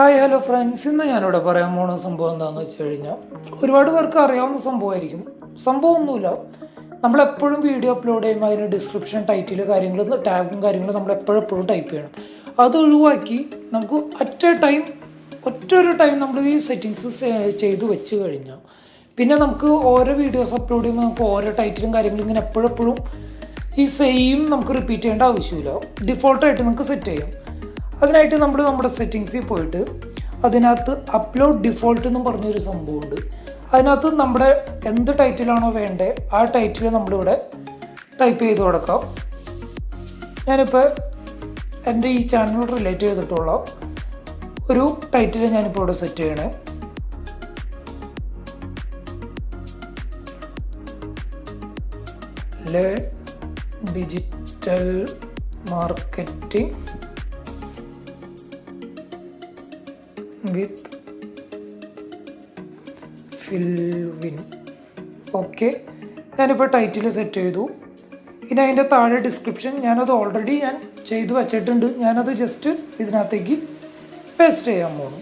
Hi hello friends, ഇന്ന് ഞാനിവിടെ പറയാൻ പോകുന്ന സംഭവം എന്താണെന്ന് വെച്ച് കഴിഞ്ഞാൽ ഒരുപാട് പേർക്ക് അറിയാവുന്ന സംഭവമായിരിക്കും. സംഭവമൊന്നുമില്ല, നമ്മളെപ്പോഴും വീഡിയോ അപ്ലോഡ് ചെയ്യുമ്പോൾ അതിന് ഡിസ്ക്രിപ്ഷൻ, ടൈറ്റിൽ, കാര്യങ്ങൾ, ടാഗും കാര്യങ്ങളും നമ്മൾ എപ്പോഴും ടൈപ്പ് ചെയ്യണം. അത് ഒഴിവാക്കി നമുക്ക് ഒറ്റൊരു ടൈം നമ്മൾ ഈ സെറ്റിങ്സ് ചെയ്ത് വെച്ച് കഴിഞ്ഞാൽ പിന്നെ നമുക്ക് ഓരോ വീഡിയോസ് അപ്ലോഡ് ചെയ്യുമ്പോൾ നമുക്ക് ഓരോ ടൈറ്റിലും കാര്യങ്ങളും ഇങ്ങനെ എപ്പോഴും ഈ സെയിം നമുക്ക് റിപ്പീറ്റ് ചെയ്യേണ്ട ആവശ്യമില്ല. ഡിഫോൾട്ടായിട്ട് നമുക്ക് സെറ്റ് ചെയ്യാം. അതിനായിട്ട് നമ്മൾ നമ്മുടെ സെറ്റിങ്സിൽ പോയിട്ട് അതിനകത്ത് അപ്ലോഡ് ഡിഫോൾട്ട് എന്നും പറഞ്ഞൊരു സംഭവമുണ്ട്. അതിനകത്ത് നമ്മുടെ എന്ത് ടൈറ്റിലാണോ വേണ്ടത് ആ ടൈറ്റിൽ നമ്മളിവിടെ ടൈപ്പ് ചെയ്ത് കൊടുക്കാം. ഞാനിപ്പോൾ എൻ്റെ ഈ ചാനൽ റിലേറ്റ് ചെയ്തിട്ടുള്ള ഒരു ടൈറ്റിൽ ഞാനിപ്പോൾ ഇവിടെ സെറ്റ് ചെയ്യണേ. Digital marketing with Filvin. Okay, ഞാനിപ്പോൾ ടൈറ്റിൽ സെറ്റ് ചെയ്തു. ഇനി അതിൻ്റെ താഴെ ഡിസ്ക്രിപ്ഷൻ ഞാനത് ഓൾറെഡി ചെയ്തു വച്ചിട്ടുണ്ട്. ഞാനത് ജസ്റ്റ് ഇതിനകത്തേക്ക് പേസ്റ്റ് ചെയ്യാൻ പോകുന്നു.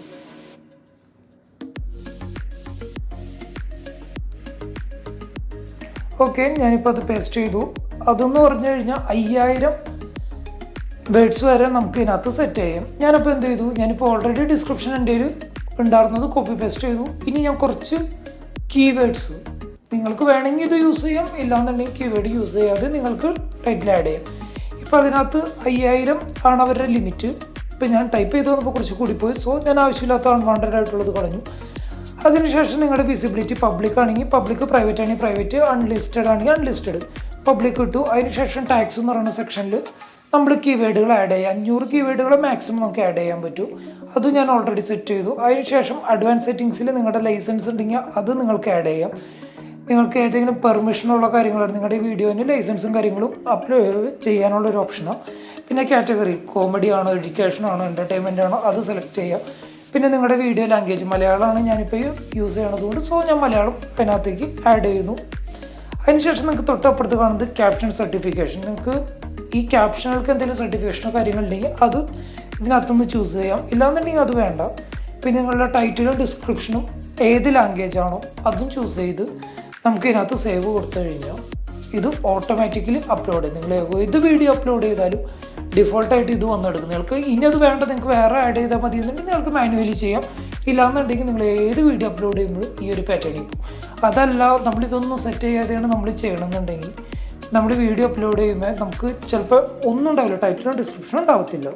ഓക്കെ, ഞാനിപ്പോൾ അത് പേസ്റ്റ് ചെയ്തു. അതെന്ന് പറഞ്ഞു കഴിഞ്ഞാൽ 5000 വേർഡ്സ് വരെ നമുക്ക് ഇതിനകത്ത് സെറ്റ് ചെയ്യാം. ഞാനിപ്പോൾ എന്ത് ചെയ്തു, ഞാനിപ്പോൾ ഓൾറെഡി ഡിസ്ക്രിപ്ഷൻ എൻ്റെ കയ്യിൽ ഉണ്ടായിരുന്നത് കോപ്പി പേസ്റ്റ് ചെയ്തു. ഇനി ഞാൻ കുറച്ച് കീവേഡ്സ്, നിങ്ങൾക്ക് വേണമെങ്കിൽ ഇത് യൂസ് ചെയ്യാം, ഇല്ലാന്നുണ്ടെങ്കിൽ കീവേഡ് യൂസ് ചെയ്യാതെ നിങ്ങൾക്ക് ടൈറ്റിൽ ആഡ് ചെയ്യാം. ഇപ്പോൾ അതിനകത്ത് 5000 ആണ് അവരുടെ ലിമിറ്റ്. ഇപ്പോൾ ഞാൻ ടൈപ്പ് ചെയ്ത് വന്നപ്പോൾ കുറച്ച് കൂടിപ്പോയി. സോ ഞാൻ ആവശ്യമില്ലാത്ത അൺവാണ്ടഡ് ആയിട്ടുള്ളത് കളഞ്ഞു. അതിനുശേഷം നിങ്ങളുടെ വിസിബിലിറ്റി പബ്ലിക് ആണെങ്കിൽ പബ്ലിക്, പ്രൈവറ്റ് ആണെങ്കിൽ പ്രൈവറ്റ്, അൺലിസ്റ്റഡ് ആണെങ്കിൽ അൺലിസ്റ്റഡ്, പബ്ലിക് ഇട്ടു. അതിനുശേഷം ടാക്സ് എന്ന് പറയുന്ന സെക്ഷനിൽ നമ്മൾ കീവേഡുകൾ ആഡ് ചെയ്യാം. 500 കീവേഡുകൾ മാക്സിമം നമുക്ക് ആഡ് ചെയ്യാൻ പറ്റും. അത് ഞാൻ ഓൾറെഡി സെറ്റ് ചെയ്തു. അതിനുശേഷം അഡ്വാൻസ് സെറ്റിങ്സിൽ നിങ്ങളുടെ ലൈസൻസ് ഉണ്ടെങ്കിൽ അത് നിങ്ങൾക്ക് ആഡ് ചെയ്യാം. നിങ്ങൾക്ക് ഏതെങ്കിലും പെർമിഷനുള്ള കാര്യങ്ങളാണ്, നിങ്ങളുടെ ഈ വീഡിയോന് ലൈസൻസും കാര്യങ്ങളും അപ്ലോഡ് ചെയ്യാനുള്ളൊരു ഓപ്ഷനാണ്. പിന്നെ കാറ്റഗറി കോമഡി ആണോ, എഡ്യൂക്കേഷൻ ആണോ, എൻ്റർടൈൻമെൻ്റ് ആണോ അത് സെലക്ട് ചെയ്യാം. പിന്നെ നിങ്ങളുടെ വീഡിയോ ലാംഗ്വേജ് മലയാളമാണ് ഞാനിപ്പോൾ യൂസ് ചെയ്യണതുകൊണ്ട് സോ ഞാൻ മലയാളം അതിനകത്തേക്ക് ആഡ് ചെയ്യുന്നു. അതിനുശേഷം നിങ്ങൾക്ക് തൊട്ടപ്പുറത്ത് കാണുന്നത് ക്യാപ്ഷൻ സർട്ടിഫിക്കേഷൻ. നിങ്ങൾക്ക് ഈ ക്യാപ്ഷനുകൾക്ക് എന്തെങ്കിലും സർട്ടിഫിക്കേഷനോ കാര്യങ്ങളുണ്ടെങ്കിൽ അത് ഇതിനകത്തുനിന്ന് ചൂസ് ചെയ്യാം, ഇല്ലാന്നുണ്ടെങ്കിൽ അത് വേണ്ട. പിന്നെ നിങ്ങളുടെ ടൈറ്റിലും ഡിസ്ക്രിപ്ഷനും ഏത് ലാംഗ്വേജ് ആണോ അതും ചൂസ് ചെയ്ത് നമുക്ക് ഇതിനകത്ത് സേവ് കൊടുത്തു കഴിഞ്ഞാൽ ഇത് ഓട്ടോമാറ്റിക്കലി അപ്ലോഡ് ചെയ്യും. നിങ്ങൾ ഏത് വീഡിയോ അപ്ലോഡ് ചെയ്താലും ഡിഫോൾട്ടായിട്ട് ഇത് വന്നെടുക്കും. നിങ്ങൾക്ക് ഇനി അത് വേണ്ട, നിങ്ങൾക്ക് വേറെ ആഡ് ചെയ്താൽ മതി എന്നുണ്ടെങ്കിൽ നിങ്ങൾക്ക് മാനുവലി ചെയ്യാം, ഇല്ലാന്നുണ്ടെങ്കിൽ നിങ്ങൾ ഏത് വീഡിയോ അപ്ലോഡ് ചെയ്യുമ്പോഴും ഈ ഒരു പാറ്റേണിൽ പോകും. അതല്ല നമ്മളിതൊന്നും സെറ്റ് ചെയ്യാതെയാണ് നമ്മൾ ചെയ്യണമെന്നുണ്ടെങ്കിൽ നമ്മൾ വീഡിയോ അപ്ലോഡ് ചെയ്യുമ്പോൾ നമുക്ക് ചിലപ്പോൾ ഒന്നും ഉണ്ടാവില്ല, ടൈറ്റിലും ഡിസ്ക്രിപ്ഷനും ഉണ്ടാവത്തില്ല.